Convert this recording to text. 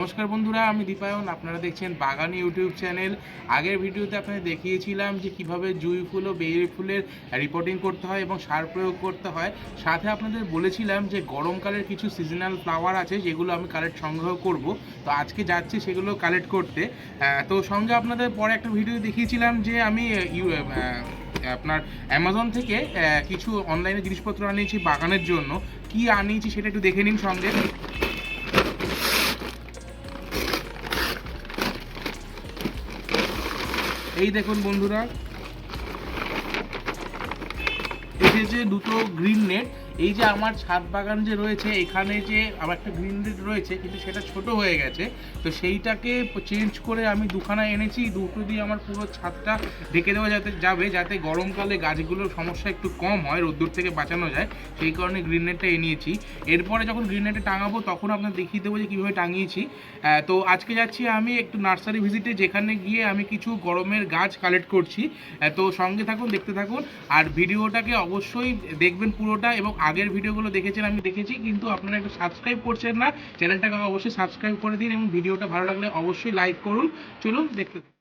নমস্কার বন্ধুরা, আমি দীপায়ন। আপনারা দেখছেন বাগান ইউটিউব চ্যানেল। আগের ভিডিওতে আপনাদের দেখিয়েছিলাম যে কিভাবে জুঁই ফুল ও বেলি ফুলের রিপোর্টিং করতে হয় এবং সার প্রয়োগ করতে হয়। সাথে আপনাদের বলেছিলাম যে গরমকালের কিছু সিজনাল ফ্লাওয়ার আছে যেগুলো আমি সংগ্রহ করব। তো আজকে যাচ্ছি সেগুলো কালেক্ট করতে। তো সঙ্গে আপনাদের পরে একটা ভিডিও দেখিয়েছিলাম যে আমি আপনার অ্যামাজন থেকে কিছু অনলাইনে জিনিসপত্র আনিয়েছি বাগানের জন্য। কি আনিয়েছি সেটা একটু দেখে নিন সঙ্গে। এই দেখুন বন্ধুরা, এসেছে দুটো গ্রিন নেট। এই যে আমার ছাদ বাগান যে রয়েছে, এখানে যে আমার একটা গ্রিন নেট রয়েছে কিন্তু সেটা ছোট হয়ে গেছে। তো সেইটাকে চেঞ্জ করে আমি দুখানা এনেছি। দুটো দিয়ে আমার পুরো ছাদটা ঢেকে দেওয়া যাতে গরমকালে গাছগুলোর সমস্যা একটু কম হয়, রোদ্দুর থেকে বাঁচানো যায়। সেই কারণে গ্রিন নেটটা এনেছি। এরপরে যখন গ্রিন নেটে টাঙাবো তখন আপনার দেখিয়ে দেবো যে কীভাবে টাঙিয়েছি। তো আজকে যাচ্ছি আমি একটু নার্সারি ভিজিটে, যেখানে গিয়ে আমি কিছু গরমের গাছ কালেক্ট করছি। তো সঙ্গে থাকুন, দেখতে থাকুন। আর ভিডিওটাকে অবশ্যই দেখবেন পুরোটা। এবং আগের ভিডিওগুলো দেখেছেন, আমি দেখেছি, কিন্তু আপনারা একটু সাবস্ক্রাইব করছেন না। চ্যানেলটাকে অবশ্যই সাবস্ক্রাইব করে দিন এবং ভিডিওটা ভালো লাগলে অবশ্যই লাইক করুন। চলুন দেখতে।